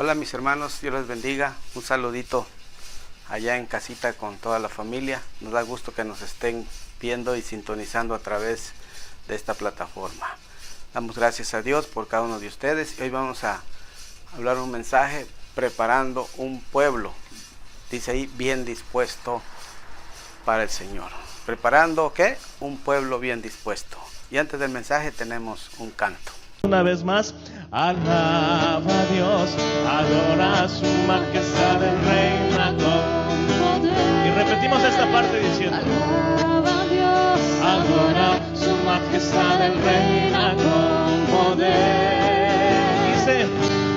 Hola mis hermanos, Dios les bendiga. Un saludito allá en casita con toda la familia. Nos da gusto que nos estén viendo y sintonizando a través de esta plataforma. Damos gracias a Dios por cada uno de ustedes. Y hoy vamos a hablar un mensaje preparando un pueblo. Dice ahí, bien dispuesto para el Señor. Preparando, ¿qué? Un pueblo bien dispuesto. Y antes del mensaje tenemos un canto. Una vez más, alaba a Dios, adora su majestad, el reina con poder. Y repetimos esta parte diciendo: alaba a Dios, adora su majestad, el reina con poder. Dice: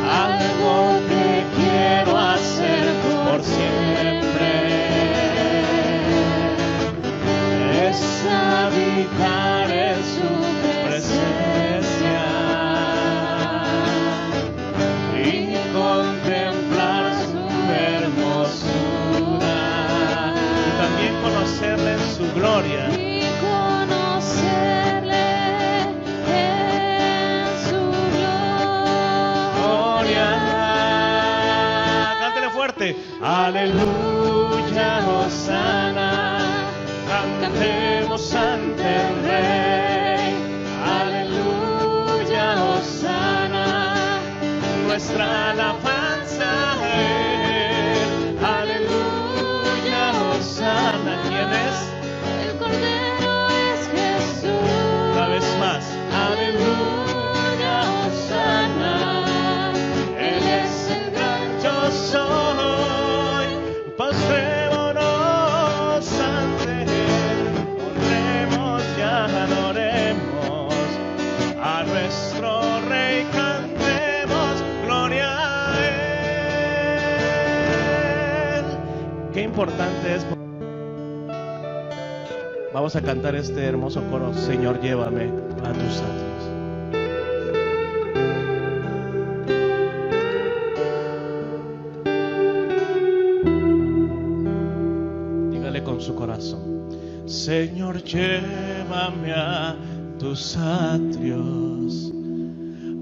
algo que quiero hacer por siempre es habitar en su presencia y contemplar su hermosura y también conocerle en su gloria. Y conocerle en su gloria. Cántele fuerte. Aleluya, hosana. Cantemos ante el Rey. Aleluya, hosana. Nuestra alabanza a Él. Aleluya, hosana. ¿Quién es? El Cordero es Jesús. Una vez más. Aleluya, hosana. Él es el gran yo soy. Postrémonos ante Él. Honremos y adoremos a nuestro Rey. Qué importante es. Vamos a cantar este hermoso coro: Señor, llévame a tus atrios. Dígale con su corazón: Señor, llévame a tus atrios,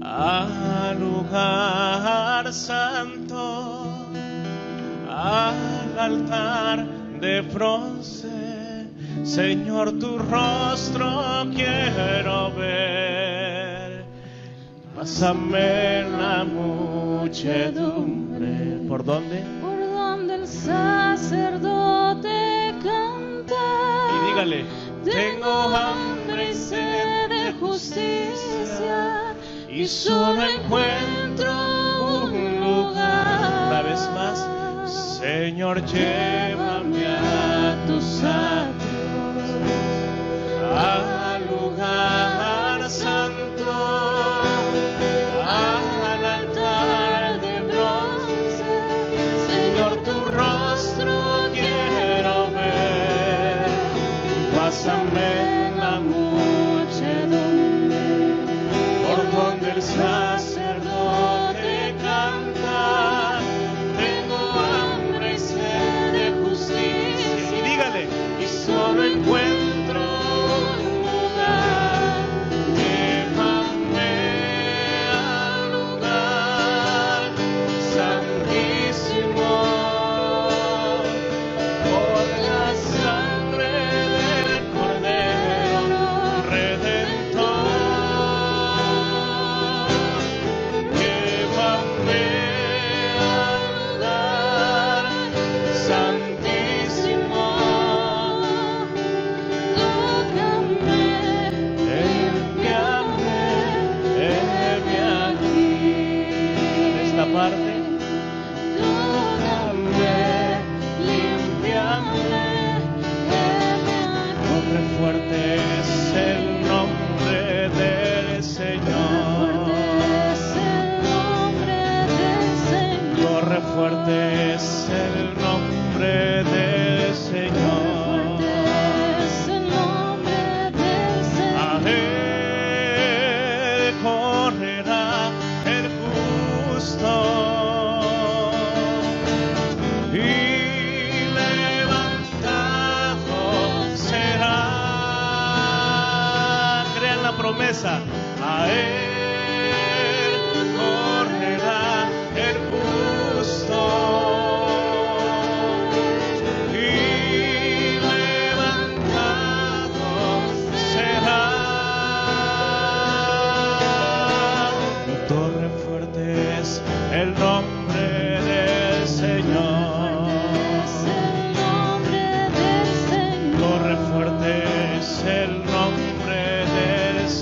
al lugar santo, al altar de bronce. Señor, tu rostro quiero ver. Pásame la muchedumbre. ¿Por dónde? Por donde el sacerdote canta. Y dígale: tengo hambre y sed de justicia, y solo encuentro un lugar. Una vez más: Señor, llévame a tus atrios, al lugar santo, al altar de bronce. Señor, tu rostro quiero ver. Pásame en la muchedumbre, por donde el sacerdote canta. Solo encuentro un lugar. Llévame al lugar santísimo, por la sangre del Cordero Redentor. Llévame al lugar santísimo. Parte. Tócame, límpiame, corre fuerte es el nombre del Señor. Corre fuerte es el nombre del Señor. A Él correrá el justo y levantado será. Crean la promesa: a Él correrá el justo.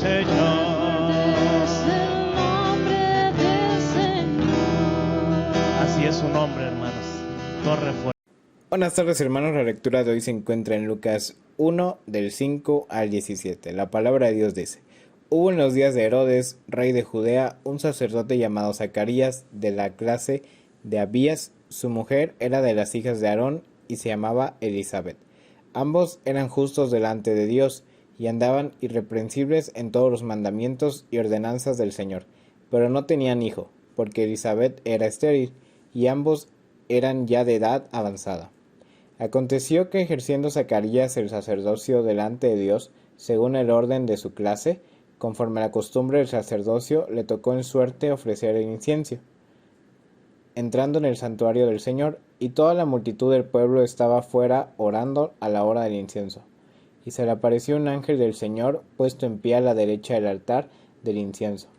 Señor. Es el nombre del Señor. Así es su nombre, hermanos. Torre fuerte. Buenas tardes, hermanos. La lectura de hoy se encuentra en Lucas 1, del 5 al 17. La palabra de Dios dice: Hubo en los días de Herodes, rey de Judea, un sacerdote llamado Zacarías, de la clase de Abías. Su mujer era de las hijas de Aarón y se llamaba Elizabeth. Ambos eran justos delante de Dios y andaban irreprensibles en todos los mandamientos y ordenanzas del Señor. Pero no tenían hijo, porque Elizabeth era estéril y ambos eran ya de edad avanzada. Aconteció que, ejerciendo Zacarías el sacerdocio delante de Dios, según el orden de su clase, conforme a la costumbre del sacerdocio, le tocó en suerte ofrecer el incienso, entrando en el santuario del Señor, y toda la multitud del pueblo estaba fuera orando a la hora del incienso. Y se le apareció un ángel del Señor puesto en pie a la derecha del altar del incienso.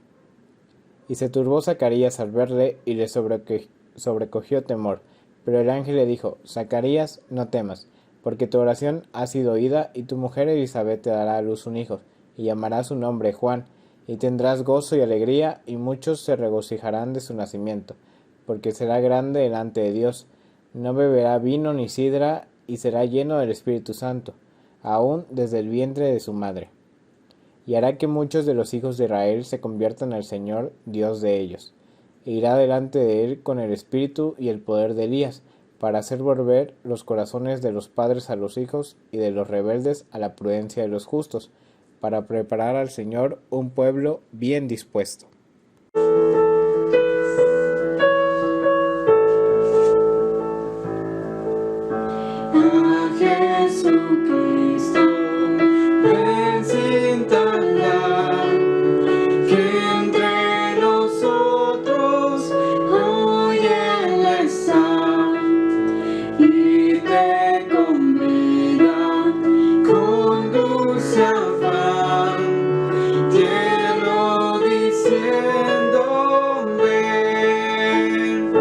Y se turbó Zacarías al verle, y le sobrecogió temor. Pero el ángel le dijo: Zacarías, no temas, porque tu oración ha sido oída, y tu mujer Elizabeth te dará a luz un hijo, y llamarás su nombre Juan, y tendrás gozo y alegría, y muchos se regocijarán de su nacimiento, porque será grande delante de Dios. No beberá vino ni sidra, y será lleno del Espíritu Santo, aún desde el vientre de su madre. Y hará que muchos de los hijos de Israel se conviertan al Señor, Dios de ellos. E irá delante de él con el espíritu y el poder de Elías, para hacer volver los corazones de los padres a los hijos, y de los rebeldes a la prudencia de los justos, para preparar al Señor un pueblo bien dispuesto. A Jesucristo ven sin tardar, que entre nosotros hoy Él está, y te convida con dulce afán, tierno diciendo ven.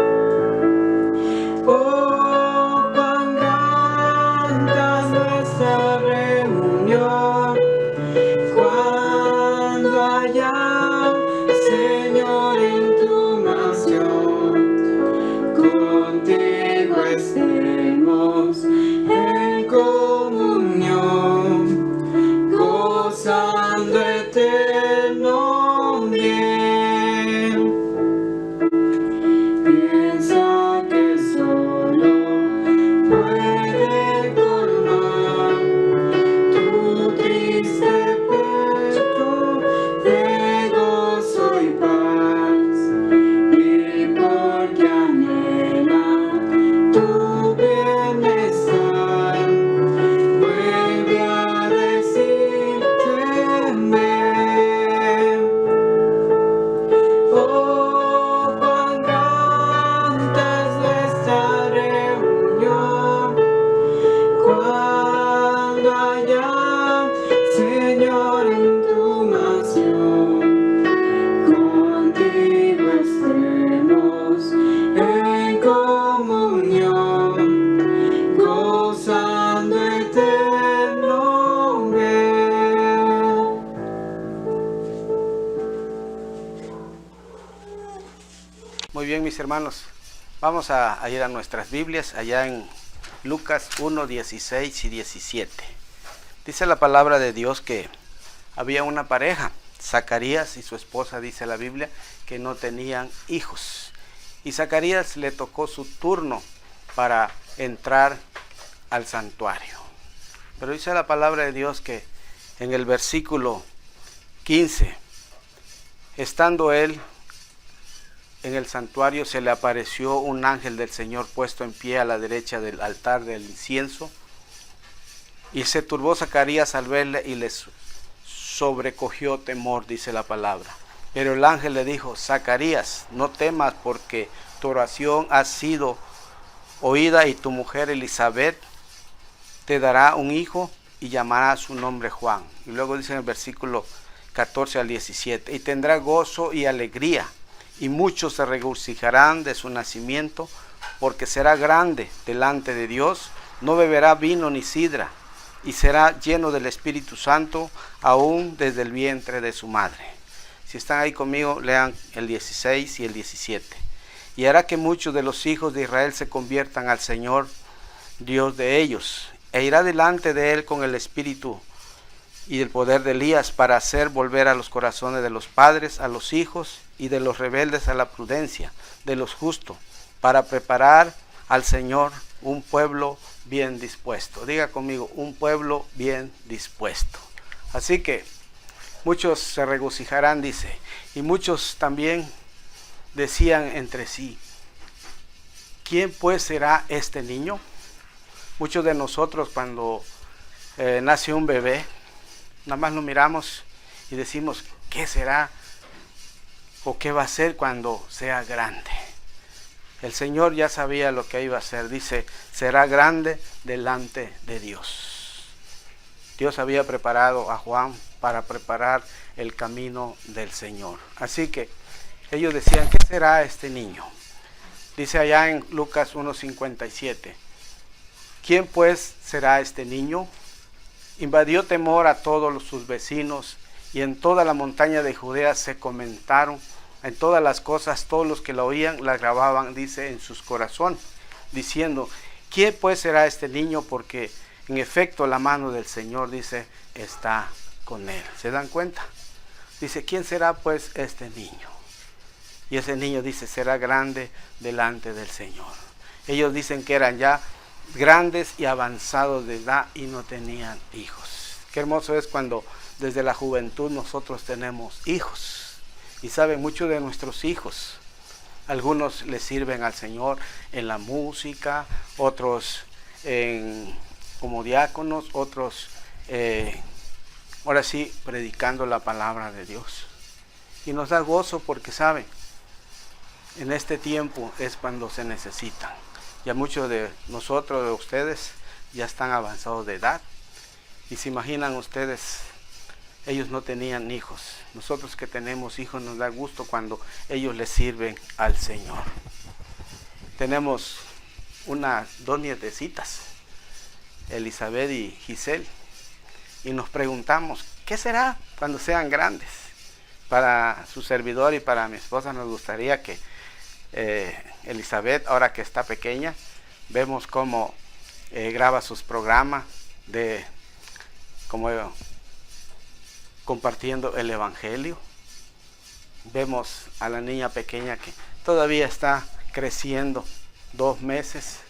Oh, cuán grande es nuestra reunión, cuando haya, Señor, en tu mansión, contigo estemos en comunión, gozando eterno bien. Piensa que solo puede colmar tu triste pecho de gozo y paz, y porque anhela tu bienestar, vuelve a decirte ven. Oh, cuán grande es nuestra reunión, cuando haya, Señor, en tu mansión, contigo estemos en comunión, gozando eterno bien. Muy bien, mis hermanos, vamos a ir a nuestras Biblias, allá en Lucas 1, 16 y 17. Dice la palabra de Dios que había una pareja, Zacarías y su esposa, dice la Biblia, que no tenían hijos. Y Zacarías le tocó su turno para entrar al santuario. Pero dice la palabra de Dios que en el versículo 15, estando él en el santuario, se le apareció un ángel del Señor puesto en pie a la derecha del altar del incienso, y se turbó Zacarías al verle y le sobrecogió temor, dice la palabra. Pero el ángel le dijo: Zacarías, no temas, porque tu oración ha sido oída, y tu mujer Elizabeth te dará un hijo y llamará su nombre Juan. Y luego dice en el versículo 14 al 17, y tendrá gozo y alegría, y muchos se regocijarán de su nacimiento, porque será grande delante de Dios. No beberá vino ni sidra, y será lleno del Espíritu Santo aún desde el vientre de su madre. Si están ahí conmigo, lean el 16 y el 17. Y hará que muchos de los hijos de Israel se conviertan al Señor, Dios de ellos, e irá delante de él con el espíritu y el poder de Elías para hacer volver a los corazones de los padres a los hijos y de los rebeldes a la prudencia, de los justos, para preparar al Señor un pueblo bien dispuesto. Diga conmigo, un pueblo bien dispuesto. Así que muchos se regocijarán, dice, y muchos también decían entre sí, ¿quién pues será este niño? Muchos de nosotros cuando nace un bebé, nada más lo miramos y decimos, ¿qué será o qué va a ser cuando sea grande? El Señor ya sabía lo que iba a hacer. Dice, será grande delante de Dios. Dios había preparado a Juan para preparar el camino del Señor. Así que ellos decían, ¿qué será este niño? Dice allá en Lucas 1:57, ¿quién pues será este niño? Invadió temor a todos sus vecinos, y en toda la montaña de Judea se comentaron en todas las cosas. Todos los que la oían la grababan, dice, en sus corazones, diciendo, ¿quién pues será este niño? Porque en efecto la mano del Señor, dice, está con él. ¿Se dan cuenta? Dice, ¿quién será pues este niño? Y ese niño, dice, será grande delante del Señor. Ellos dicen que eran ya grandes y avanzados de edad y no tenían hijos. Qué hermoso es cuando desde la juventud nosotros tenemos hijos. Y saben, muchos de nuestros hijos, algunos le sirven al Señor en la música, otros como diáconos, otros ahora sí predicando la palabra de Dios. Y nos da gozo porque saben, en este tiempo es cuando se necesitan. Ya muchos de nosotros, de ustedes, ya están avanzados de edad. Y se imaginan ustedes, ellos no tenían hijos. Nosotros que tenemos hijos nos da gusto cuando ellos les sirven al Señor. Tenemos dos nietecitas, Elizabeth y Giselle. Y nos preguntamos, ¿qué será cuando sean grandes? Para su servidor y para mi esposa nos gustaría que Elizabeth, ahora que está pequeña, vemos cómo graba sus programas de como compartiendo el evangelio. Vemos a la niña pequeña que todavía está creciendo, 2 meses,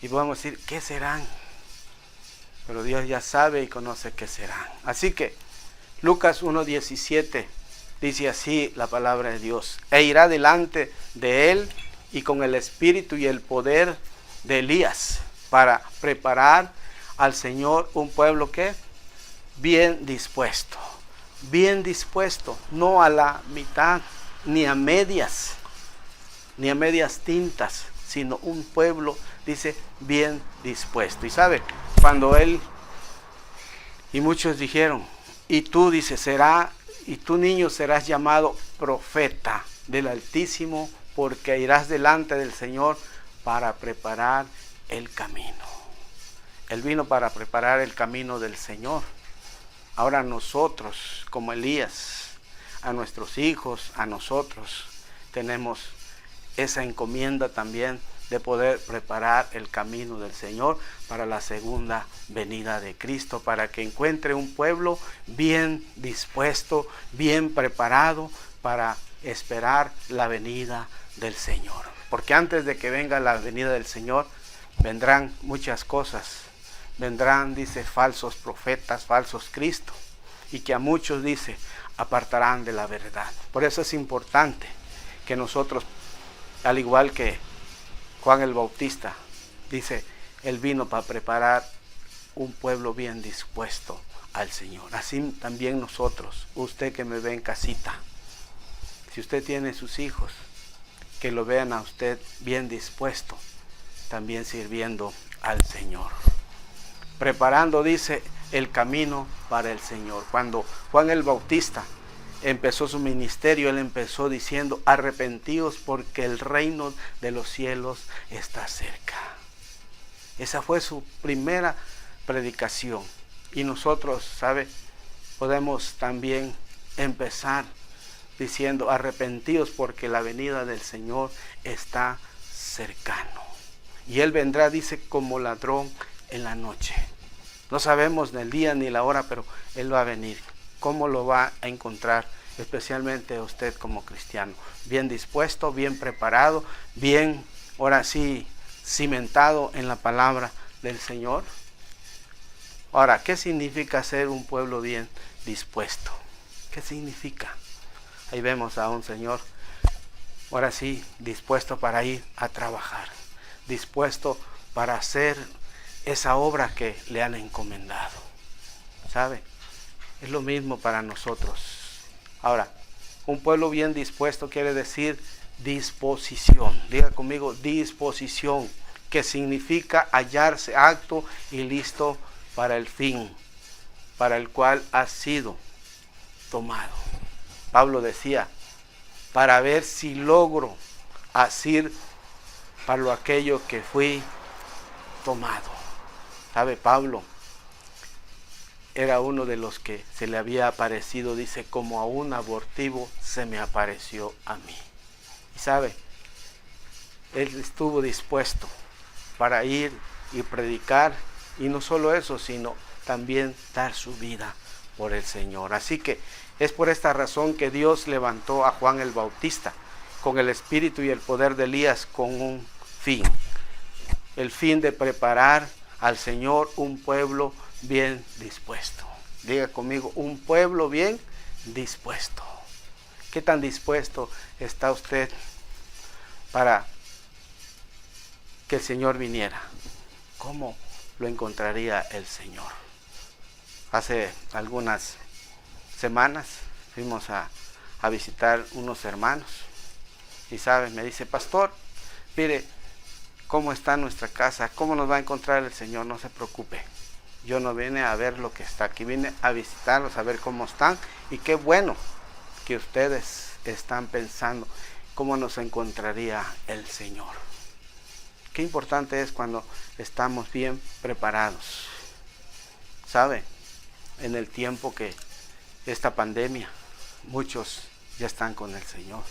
y podemos decir, ¿qué serán? Pero Dios ya sabe y conoce qué serán. Así que Lucas 1:17 dice así la palabra de Dios: e irá delante de él y con el espíritu y el poder de Elías para preparar al Señor un pueblo que bien dispuesto, no a la mitad, ni a medias tintas, sino un pueblo, dice, bien dispuesto. Y sabe, cuando él, y muchos dijeron, y tú, dice, y tu niño serás llamado profeta del Altísimo, porque irás delante del Señor para preparar el camino. Él vino para preparar el camino del Señor. Ahora nosotros, como Elías, a nuestros hijos, a nosotros, tenemos esa encomienda también de poder preparar el camino del Señor para la segunda venida de Cristo, para que encuentre un pueblo bien dispuesto, bien preparado para esperar la venida del Señor. Porque antes de que venga la venida del Señor, vendrán muchas cosas. Vendrán, dice, falsos profetas, falsos Cristos, y que a muchos, dice, apartarán de la verdad. Por eso es importante que nosotros, al igual que Juan el Bautista, dice, él vino para preparar un pueblo bien dispuesto al Señor. Así también nosotros, usted que me ve en casita, si usted tiene sus hijos, que lo vean a usted bien dispuesto, también sirviendo al Señor. Preparando, dice, el camino para el Señor. Cuando Juan el Bautista empezó su ministerio, él empezó diciendo, arrepentíos porque el reino de los cielos está cerca. Esa fue su primera predicación. Y nosotros, ¿sabe? Podemos también empezar diciendo: arrepentidos porque la venida del Señor está cercano. Y Él vendrá, dice, como ladrón en la noche. No sabemos ni el día ni la hora, pero Él va a venir. ¿Cómo lo va a encontrar? Especialmente usted como cristiano. Bien dispuesto, bien preparado, bien, ahora sí, cimentado en la palabra del Señor. Ahora, ¿qué significa ser un pueblo bien dispuesto? ¿Qué significa? Ahí vemos a un Señor, ahora sí, dispuesto para ir a trabajar, dispuesto para hacer esa obra que le han encomendado. ¿Sabe? Es lo mismo para nosotros. Ahora, un pueblo bien dispuesto quiere decir disposición. Diga conmigo, disposición, que significa hallarse apto y listo para el fin, para el cual ha sido tomado. Pablo decía: para ver si logro asir para lo aquello que fui tomado. ¿Sabe? Pablo era uno de los que se le había aparecido, dice, como a un abortivo se me apareció a mí. Y sabe, él estuvo dispuesto para ir y predicar, y no solo eso, sino también dar su vida por el Señor. Así que es por esta razón que Dios levantó a Juan el Bautista con el espíritu y el poder de Elías, con un fin, el fin de preparar al Señor un pueblo bien dispuesto. Diga conmigo, un pueblo bien dispuesto. ¿Qué tan dispuesto está usted para que el Señor viniera? ¿Cómo lo encontraría el Señor? Hace algunas semanas fuimos a visitar unos hermanos, y sabes, me dice: pastor, mire cómo está nuestra casa, cómo nos va a encontrar el Señor. No se preocupe, yo no vine a ver lo que está aquí, vine a visitarlos, a ver cómo están, y qué bueno que ustedes están pensando cómo nos encontraría el Señor. Qué importante es cuando estamos bien preparados. ¿Sabe? En el tiempo que esta pandemia, muchos ya están con el Señor.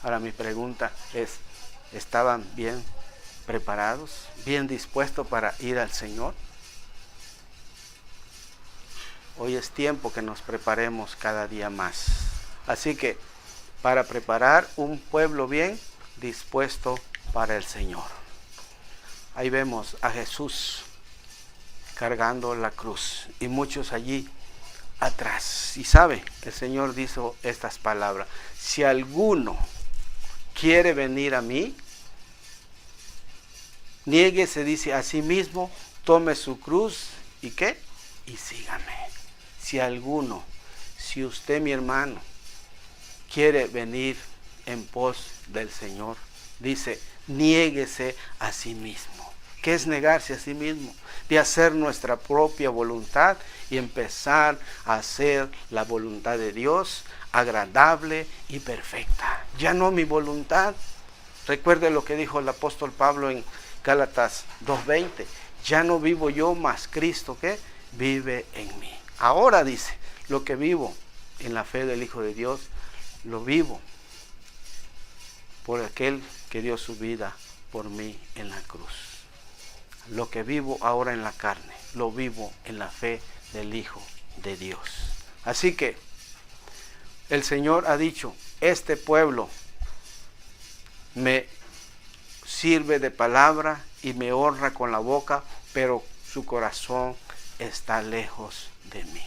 Ahora mi pregunta es: ¿estaban bien preparados, bien dispuestos para ir al Señor? Hoy es tiempo que nos preparemos cada día más. Así que para preparar un pueblo bien dispuesto para el Señor. Ahí vemos a Jesús cargando la cruz y muchos allí atrás. Y sabe, el Señor dijo estas palabras: si alguno quiere venir a mí, niéguese, dice, a sí mismo, tome su cruz y ¿qué? Y sígame. Si alguno, si usted, mi hermano, quiere venir en pos del Señor, dice, niéguese a sí mismo. ¿Qué es negarse a sí mismo? De hacer nuestra propia voluntad y empezar a hacer la voluntad de Dios, agradable y perfecta. Ya no mi voluntad. Recuerde lo que dijo el apóstol Pablo en Gálatas 2:20. Ya no vivo yo, mas Cristo que vive en mí. Ahora dice, lo que vivo en la fe del Hijo de Dios, lo vivo por aquel que dio su vida por mí en la cruz. Lo que vivo ahora en la carne, lo vivo en la fe del Hijo de Dios. Así que el Señor ha dicho: este pueblo me sirve de palabra y me honra con la boca, pero su corazón está lejos de mí.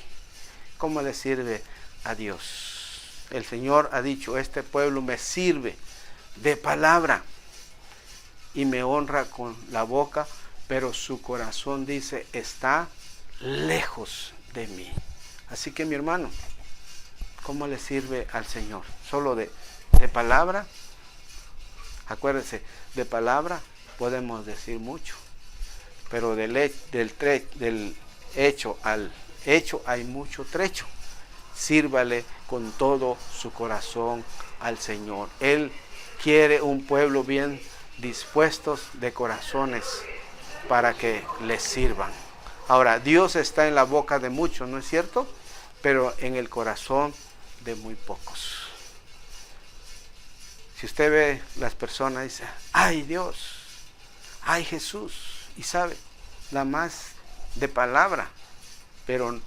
¿Cómo le sirve a Dios? El Señor ha dicho: este pueblo me sirve de palabra y me honra con la boca, pero su corazón, dice, está lejos de mí. Así que, mi hermano, ¿cómo le sirve al Señor? ¿Solo de palabra? Acuérdese, de palabra podemos decir mucho, pero del hecho al hecho hay mucho trecho. Sírvale con todo su corazón al Señor. Él quiere un pueblo bien dispuestos de corazones para que les sirvan. Ahora, Dios está en la boca de muchos, ¿no es cierto? Pero en el corazón de muy pocos. Si usted ve las personas, dice, ay Dios, ay Jesús, y sabe, la más de palabra, pero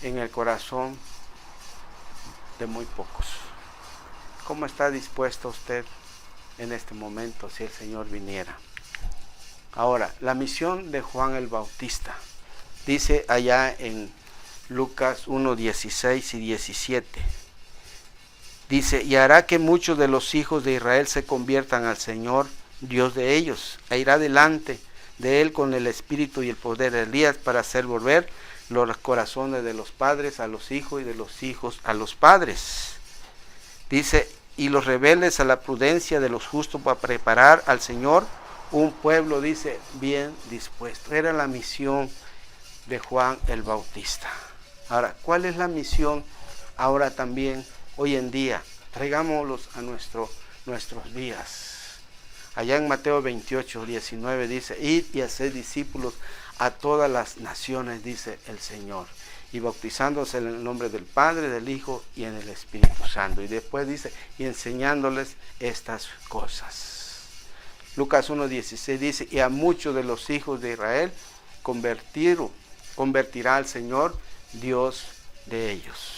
en el corazón de muy pocos. ¿Cómo está dispuesto usted en este momento si el Señor viniera? Ahora, la misión de Juan el Bautista, dice allá en Lucas 1, 16 y 17, dice, y hará que muchos de los hijos de Israel se conviertan al Señor, Dios de ellos, e irá delante de él con el espíritu y el poder de Elías para hacer volver los corazones de los padres a los hijos y de los hijos a los padres. Dice, y los rebeldes a la prudencia de los justos para preparar al Señor un pueblo, dice, bien dispuesto. Era la misión de Juan el Bautista. Ahora, ¿cuál es la misión ahora también, hoy en día? Traigámoslos a nuestros días. Allá en Mateo 28, 19 dice, id y haced discípulos a todas las naciones, dice el Señor, y bautizándose en el nombre del Padre, del Hijo y en el Espíritu Santo. Y después dice, y enseñándoles estas cosas. Lucas 1:16 dice, y a muchos de los hijos de Israel convertirá al Señor, Dios de ellos.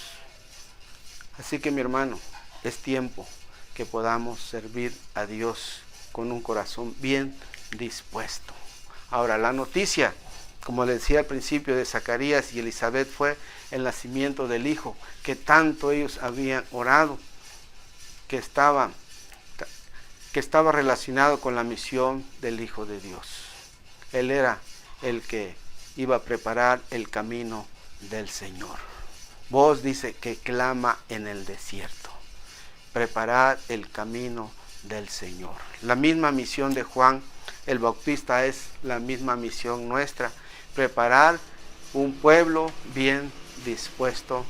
Así que mi hermano, es tiempo que podamos servir a Dios con un corazón bien dispuesto. Ahora, la noticia, como le decía al principio, de Zacarías y Elizabeth fue el nacimiento del Hijo, que tanto ellos habían orado, que estaba relacionado con la misión del Hijo de Dios. Él era el que iba a preparar el camino del Señor. Voz dice que clama en el desierto. Preparar el camino del Señor. La misma misión de Juan el Bautista es la misma misión nuestra. Preparar un pueblo bien dispuesto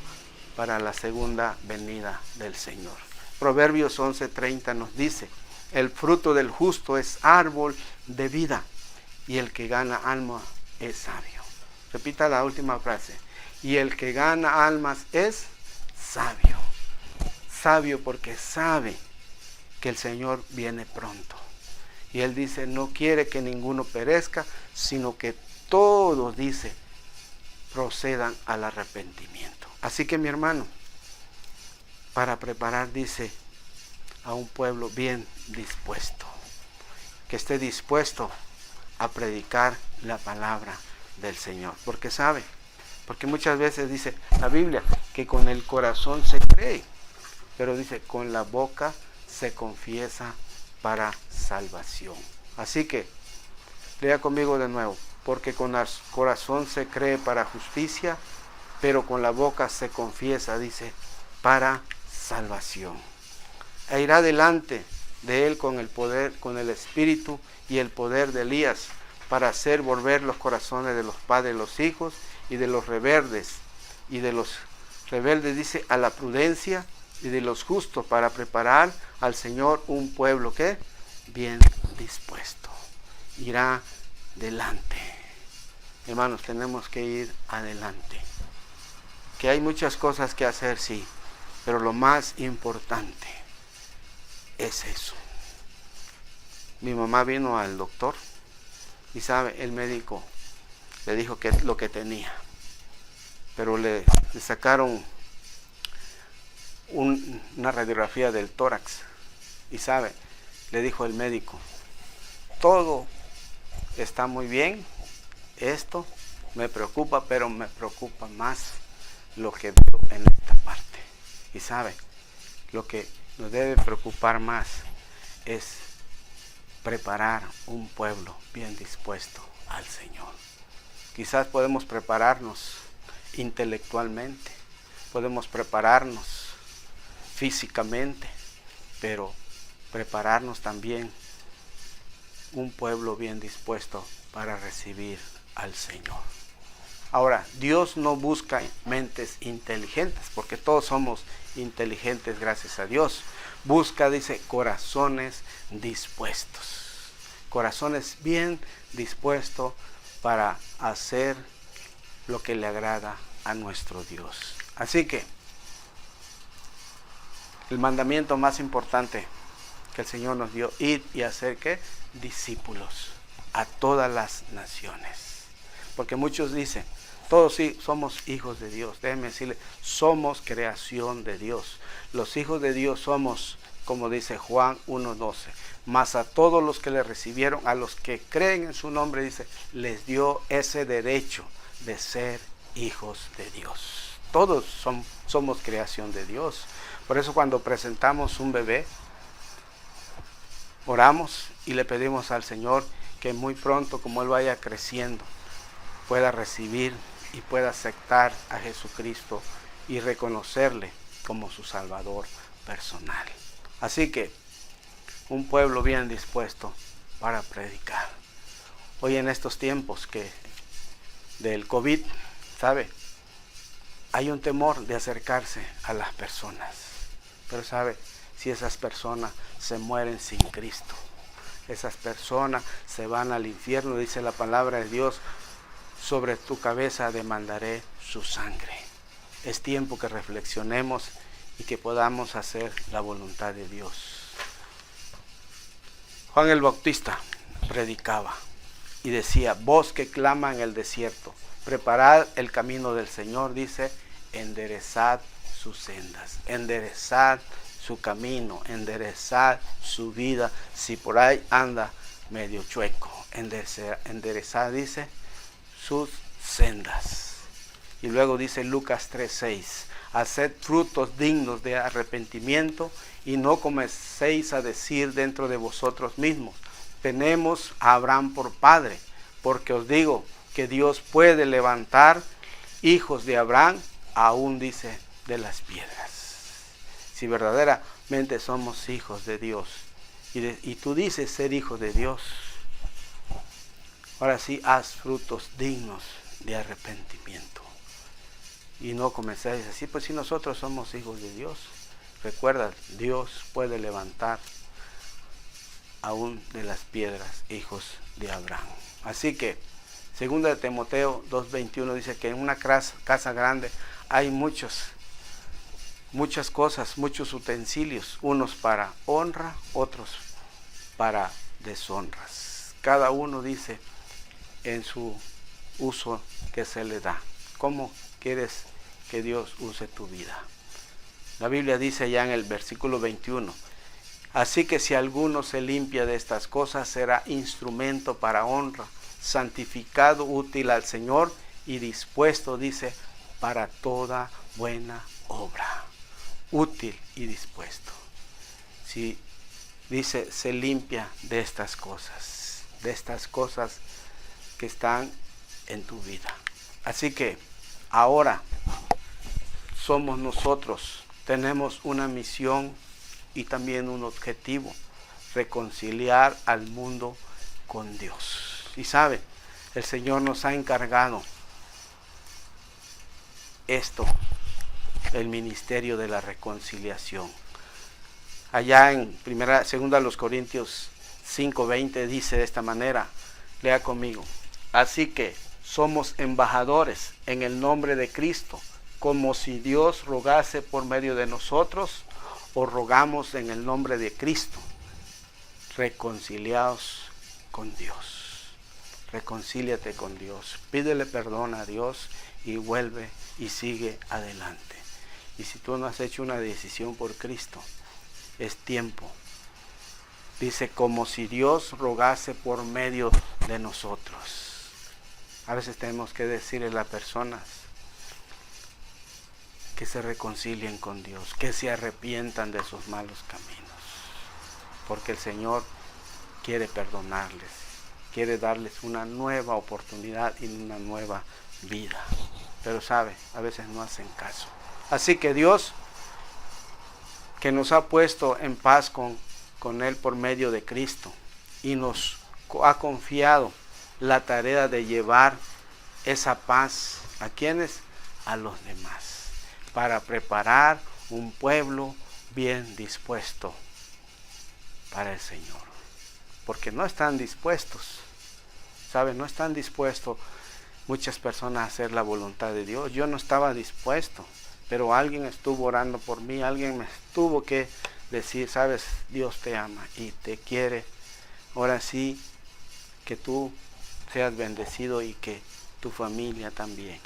para la segunda venida del Señor. Proverbios 11:30 nos dice, el fruto del justo es árbol de vida y el que gana alma es sabio. Repita la última frase. Y el que gana almas es sabio. Sabio porque sabe que el Señor viene pronto. Y Él dice, no quiere que ninguno perezca, sino que todos, dice, procedan al arrepentimiento. Así que mi hermano, para preparar, dice, a un pueblo bien dispuesto, que esté dispuesto a predicar la palabra del Señor. Porque sabe, porque muchas veces dice la Biblia que con el corazón se cree, pero dice con la boca se confiesa para salvación. Así que lea conmigo de nuevo, porque con el corazón se cree para justicia, pero con la boca se confiesa, dice, para salvación. E irá delante de él con el poder, con el espíritu y el poder de Elías, para hacer volver los corazones de los padres a los hijos, y de los rebeldes, dice, a la prudencia, y de los justos, para preparar al Señor un pueblo que bien dispuesto. Irá delante. Hermanos, tenemos que ir adelante. Que hay muchas cosas que hacer, sí, pero lo más importante es eso. Mi mamá vino al doctor y sabe, el médico le dijo que es lo que tenía, pero le sacaron una radiografía del tórax y sabe, le dijo el médico, todo está muy bien, esto me preocupa, pero me preocupa más lo que veo en esta parte. Y sabe, lo que nos debe preocupar más es preparar un pueblo bien dispuesto al Señor. Quizás podemos prepararnos intelectualmente, podemos prepararnos físicamente, pero prepararnos también un pueblo bien dispuesto para recibir al Señor. Ahora, Dios no busca mentes inteligentes, porque todos somos inteligentes, gracias a Dios. Busca, dice, corazones dispuestos. Corazones bien dispuestos para hacer lo que le agrada a nuestro Dios. Así que el mandamiento más importante que el Señor nos dio, ir y hacer ¿qué? Discípulos a todas las naciones. Porque muchos dicen, todos sí somos hijos de Dios. Déjenme decirle, somos creación de Dios. Los hijos de Dios somos, como dice Juan 1:12, mas a todos los que le recibieron, a los que creen en su nombre, dice, les dio ese derecho de ser hijos de Dios. Todos somos creación de Dios. Por eso cuando presentamos un bebé, oramos y le pedimos al Señor que muy pronto, como él vaya creciendo, pueda recibir y pueda aceptar a Jesucristo y reconocerle como su Salvador personal. Así que un pueblo bien dispuesto para predicar. Hoy en estos tiempos del COVID, ¿sabe? Hay un temor de acercarse a las personas. Pero ¿sabe? Si esas personas se mueren sin Cristo, esas personas se van al infierno, dice la palabra de Dios, sobre tu cabeza demandaré su sangre. Es tiempo que reflexionemos y que podamos hacer la voluntad de Dios. Juan el Bautista predicaba y decía, voz que clama en el desierto, preparad el camino del Señor, dice, enderezad sus sendas, enderezad su camino, enderezad su vida, si por ahí anda medio chueco, enderezad, dice, sus sendas. Y luego dice Lucas 3:6, haced frutos dignos de arrepentimiento y no comencéis a decir dentro de vosotros mismos, tenemos a Abraham por padre, porque os digo que Dios puede levantar hijos de Abraham, aún dice, de las piedras. Si verdaderamente somos hijos de Dios y tú dices ser hijo de Dios, ahora sí haz frutos dignos de arrepentimiento y no comencéis a decir, pues si nosotros somos hijos de Dios. Recuerda, Dios puede levantar aún de las piedras hijos de Abraham. Así que 2 de Timoteo 2:21 dice que en una casa grande hay muchas cosas, muchos utensilios, unos para honra, otros para deshonras. Cada uno dice en su uso que se le da. ¿Cómo quieres que Dios use tu vida? La Biblia dice ya en el versículo 21, así que si alguno se limpia de estas cosas, será instrumento para honra, santificado, útil al Señor y dispuesto, dice, para toda buena obra. Útil y dispuesto. Si dice, se limpia de estas cosas que están en tu vida. Así que ahora somos nosotros, tenemos una misión y también un objetivo, reconciliar al mundo con Dios. Y sabe, el Señor nos ha encargado esto, el ministerio de la reconciliación. Allá en 2 Corintios 5:20 dice de esta manera, lea conmigo, así que somos embajadores en el nombre de Cristo, como si Dios rogase por medio de nosotros, o rogamos en el nombre de Cristo, reconciliaos con Dios. Reconcíliate con Dios, pídele perdón a Dios y vuelve y sigue adelante. Y si tú no has hecho una decisión por Cristo, es tiempo. Dice, como si Dios rogase por medio de nosotros. A veces tenemos que decirle a las personas que se reconcilien con Dios, que se arrepientan de sus malos caminos. Porque el Señor quiere perdonarles, quiere darles una nueva oportunidad y una nueva vida. Pero sabe, a veces no hacen caso. Así que Dios, que nos ha puesto en paz con Él por medio de Cristo y nos ha confiado la tarea de llevar esa paz, ¿a quiénes? A los demás, para preparar un pueblo bien dispuesto para el Señor. Porque no están dispuestos, ¿Saben? No están dispuestos muchas personas a hacer la voluntad de Dios. Yo no estaba dispuesto, pero alguien estuvo orando por mí, alguien me tuvo que decir, sabes, Dios te ama y te quiere. Ahora sí, que tú seas bendecido y que tu familia también.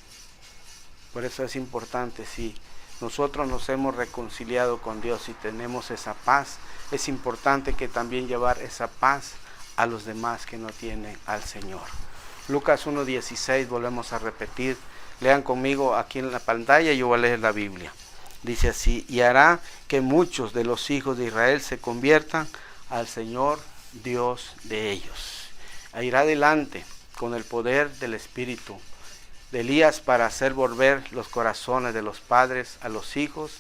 Por eso es importante, si nosotros nos hemos reconciliado con Dios y tenemos esa paz, es importante que también llevar esa paz a los demás que no tienen al Señor. Lucas 1:16, volvemos a repetir, lean conmigo aquí en la pantalla, yo voy a leer la Biblia. Dice así: y hará que muchos de los hijos de Israel se conviertan al Señor Dios de ellos. Irá adelante con el poder del Espíritu de Elías para hacer volver los corazones de los padres a los hijos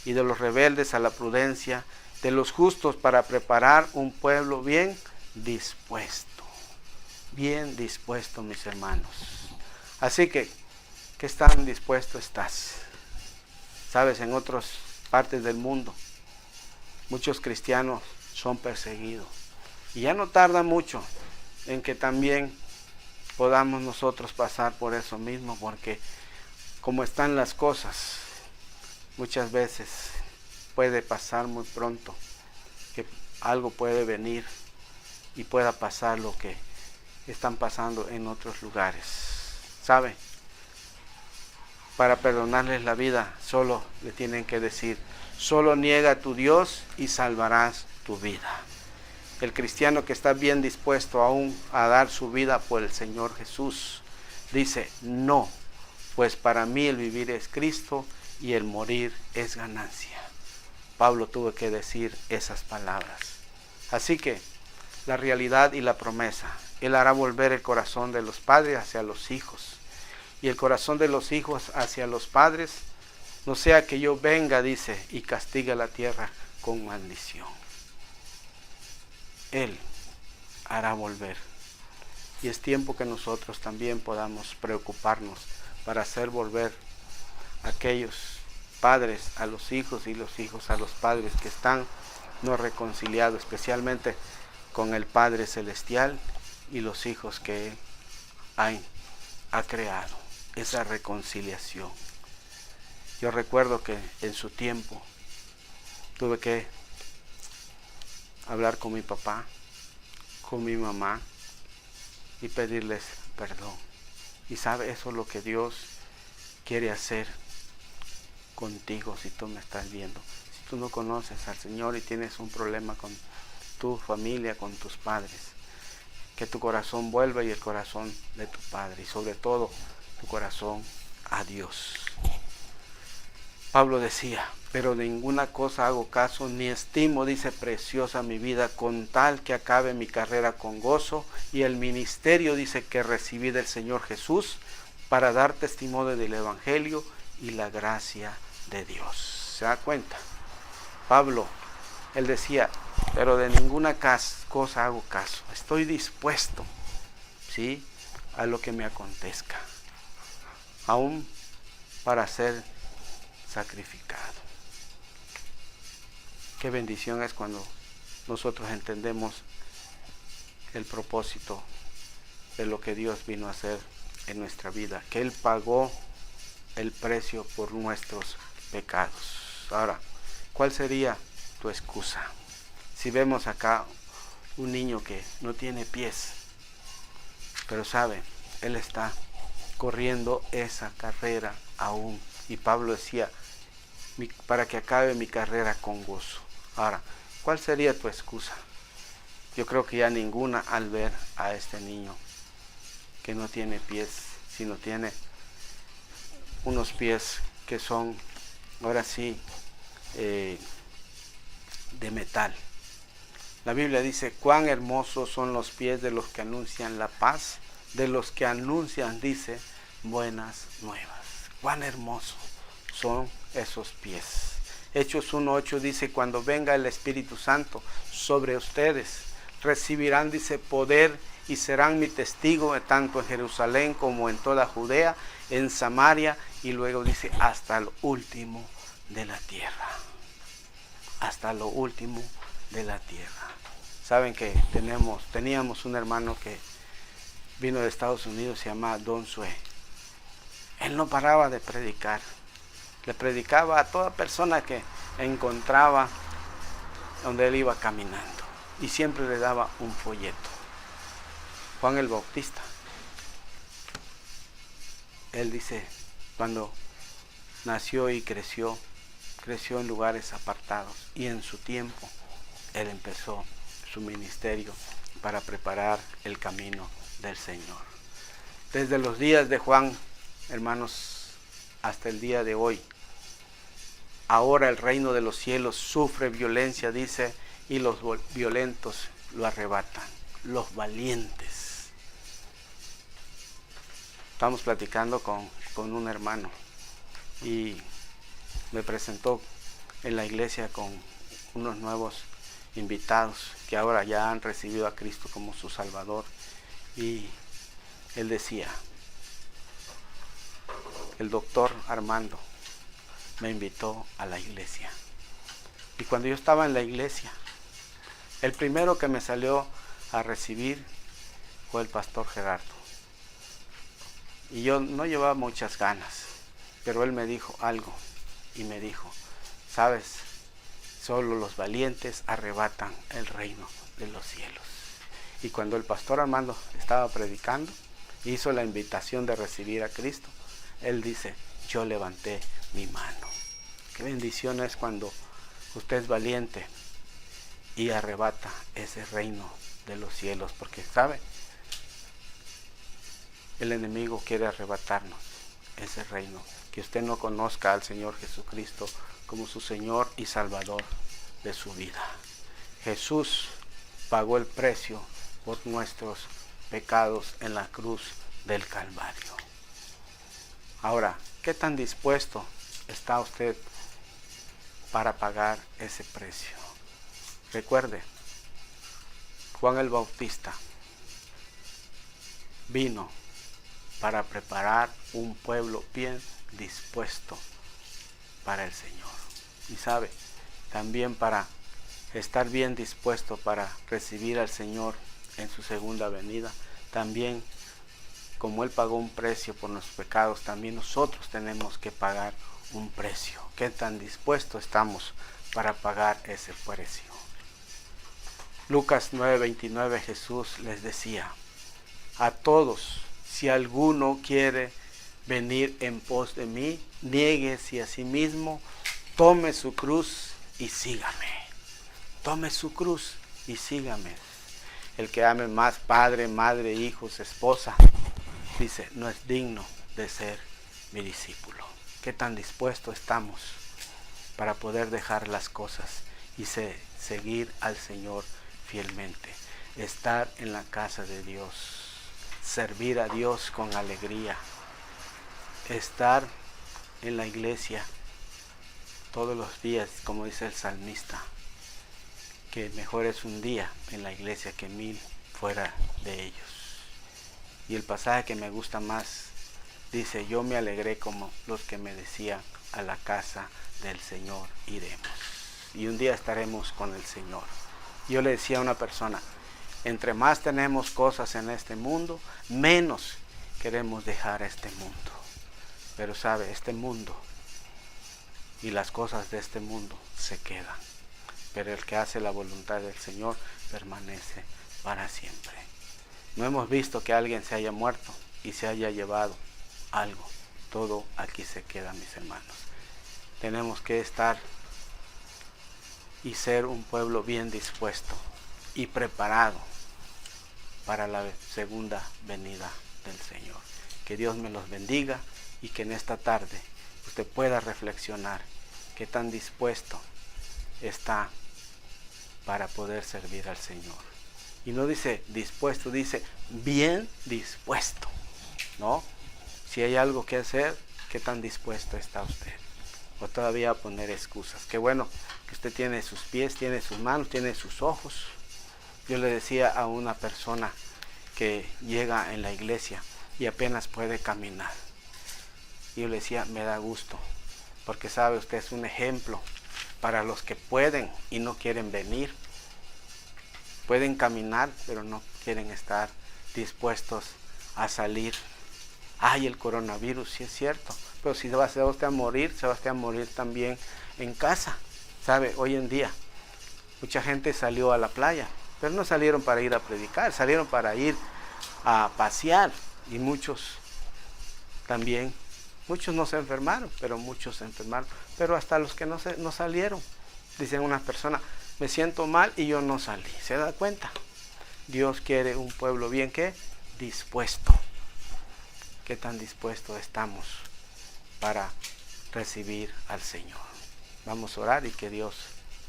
y de los rebeldes a la prudencia, de los justos para preparar un pueblo bien dispuesto. Bien dispuesto, mis hermanos. Así que, ¿qué tan dispuesto estás? Sabes, en otras partes del mundo, muchos cristianos son perseguidos. Y ya no tarda mucho en que también podamos nosotros pasar por eso mismo, porque como están las cosas, muchas veces puede pasar muy pronto, que algo puede venir y pueda pasar lo que están pasando en otros lugares. ¿Sabe? Para perdonarles la vida, solo le tienen que decir, solo niega a tu Dios y salvarás tu vida. El cristiano que está bien dispuesto aún a dar su vida por el Señor Jesús, dice, no, pues para mí el vivir es Cristo y el morir es ganancia. Pablo tuvo que decir esas palabras. Así que, la realidad y la promesa, Él hará volver el corazón de los padres hacia los hijos, y el corazón de los hijos hacia los padres, no sea que yo venga, dice, y castigue la tierra con maldición. Él hará volver. Y es tiempo que nosotros también podamos preocuparnos para hacer volver a aquellos padres a los hijos y los hijos a los padres que están no reconciliados, especialmente con el Padre Celestial y los hijos que Él ha creado. Esa reconciliación. Yo recuerdo que en su tiempo tuve que hablar con mi papá, con mi mamá y pedirles perdón. Y sabe, eso es lo que Dios quiere hacer contigo si tú me estás viendo. Si tú no conoces al Señor y tienes un problema con tu familia, con tus padres, que tu corazón vuelva y el corazón de tu padre y sobre todo tu corazón a Dios. Pablo decía, pero de ninguna cosa hago caso, ni estimo, dice, preciosa mi vida, con tal que acabe mi carrera con gozo y el ministerio, dice, que recibí del Señor Jesús para dar testimonio del Evangelio y la gracia de Dios. ¿Se da cuenta? Pablo, él decía, pero de ninguna cosa hago caso, estoy dispuesto, ¿sí?, a lo que me acontezca, aún para ser sacrificado. Qué bendición es cuando nosotros entendemos el propósito de lo que Dios vino a hacer en nuestra vida, que Él pagó el precio por nuestros pecados. Ahora, ¿cuál sería tu excusa? Si vemos acá un niño que no tiene pies, pero sabe, él está corriendo esa carrera aún. Y Pablo decía, para que acabe mi carrera con gozo. Ahora, ¿cuál sería tu excusa? Yo creo que ya ninguna al ver a este niño que no tiene pies, sino tiene unos pies que son, ahora sí, de metal. La Biblia dice, cuán hermosos son los pies de los que anuncian la paz, de los que anuncian, dice, buenas nuevas. Cuán hermosos son esos pies. Hechos 1:8 dice, cuando venga el Espíritu Santo sobre ustedes, recibirán, dice, poder y serán mi testigo tanto en Jerusalén como en toda Judea, en Samaria y luego dice, hasta lo último de la tierra. Hasta lo último de la tierra. Saben que teníamos un hermano que vino de Estados Unidos, se llama Don Sue. Él no paraba de predicar. Le predicaba a toda persona que encontraba donde él iba caminando. Y siempre le daba un folleto. Juan el Bautista. Él dice, cuando nació y creció en lugares apartados. Y en su tiempo, él empezó su ministerio para preparar el camino del Señor. Desde los días de Juan, hermanos, hasta el día de hoy, ahora el reino de los cielos sufre violencia, dice, y los violentos lo arrebatan, los valientes. Estamos platicando con un hermano y me presentó en la iglesia con unos nuevos invitados que ahora ya han recibido a Cristo como su Salvador. Y él decía, el doctor Armando me invitó a la iglesia. Y cuando yo estaba en la iglesia, el primero que me salió a recibir fue el pastor Gerardo. Y yo no llevaba muchas ganas, pero él me dijo algo y me dijo, sabes, solo los valientes arrebatan el reino de los cielos. Y cuando el pastor Armando estaba predicando, hizo la invitación de recibir a Cristo, él dice, yo levanté mi mano. Qué bendición es cuando usted es valiente y arrebata ese reino de los cielos, porque sabe, el enemigo quiere arrebatarnos ese reino, que usted no conozca al Señor Jesucristo como su Señor y Salvador de su vida. Jesús pagó el precio por nuestros pecados en la cruz del Calvario. Ahora, ¿qué tan dispuesto está usted para pagar ese precio? Recuerde, Juan el Bautista vino para preparar un pueblo bien dispuesto para el Señor. Y sabe, también para estar bien dispuesto para recibir al Señor en su segunda venida, también como Él pagó un precio por nuestros pecados, también nosotros tenemos que pagar un precio. ¿Qué tan dispuestos estamos para pagar ese precio? Lucas 9:29, Jesús les decía, a todos, si alguno quiere venir en pos de mí, niéguese a sí mismo, tome su cruz y sígame. Tome su cruz y sígame. El que ame más padre, madre, hijos, esposa, dice, no es digno de ser mi discípulo. ¿Qué tan dispuestos estamos para poder dejar las cosas y seguir al Señor fielmente? Estar en la casa de Dios, servir a Dios con alegría, estar en la iglesia todos los días, como dice el salmista, que mejor es un día en la iglesia que 1000 fuera de ellos. Y el pasaje que me gusta más dice, yo me alegré como los que me decían, a la casa del Señor iremos. Y un día estaremos con el Señor. Yo le decía a una persona, entre más tenemos cosas en este mundo, menos queremos dejar este mundo. Pero sabe, este mundo y las cosas de este mundo se quedan. Pero el que hace la voluntad del Señor permanece para siempre. No hemos visto que alguien se haya muerto y se haya llevado algo. Todo aquí se queda, mis hermanos. Tenemos que estar y ser un pueblo bien dispuesto y preparado para la segunda venida del Señor. Que Dios me los bendiga y que en esta tarde usted pueda reflexionar qué tan dispuesto está para poder servir al Señor. Y no dice dispuesto, dice bien dispuesto, ¿no? Si hay algo que hacer, ¿qué tan dispuesto está usted? O todavía a poner excusas. Qué bueno que usted tiene sus pies, tiene sus manos, tiene sus ojos. Yo le decía a una persona que llega en la iglesia y apenas puede caminar. Y yo le decía, me da gusto, porque sabe, usted es un ejemplo para los que pueden y no quieren venir. Pueden caminar, pero no quieren estar dispuestos a salir. Ay, el coronavirus, sí es cierto, pero si se va usted a morir, se va usted a morir también en casa. ¿Sabe? Hoy en día mucha gente salió a la playa, pero no salieron para ir a predicar, salieron para ir a pasear, y muchos también, muchos no se enfermaron, pero muchos se enfermaron, pero hasta los que no salieron, dicen unas personas, me siento mal y yo no salí. ¿Se da cuenta? Dios quiere un pueblo bien, ¿qué? Dispuesto. ¿Qué tan dispuestos estamos para recibir al Señor? Vamos a orar y que Dios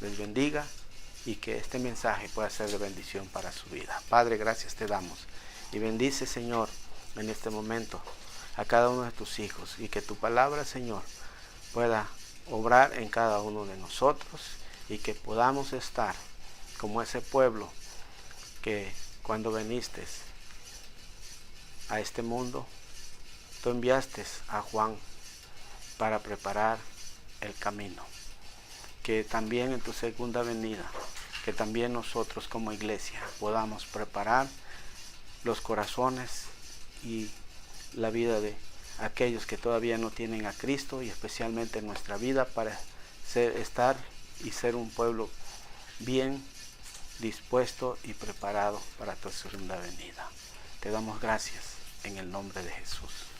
les bendiga y que este mensaje pueda ser de bendición para su vida. Padre, gracias te damos y bendice, Señor, en este momento a cada uno de tus hijos, y que tu palabra, Señor, pueda obrar en cada uno de nosotros, y que podamos estar como ese pueblo que cuando viniste a este mundo, tú enviaste a Juan para preparar el camino. Que también en tu segunda venida, que también nosotros como iglesia podamos preparar los corazones y la vida de aquellos que todavía no tienen a Cristo, y especialmente nuestra vida, para estar y ser un pueblo bien dispuesto y preparado para tu segunda venida. Te damos gracias en el nombre de Jesús.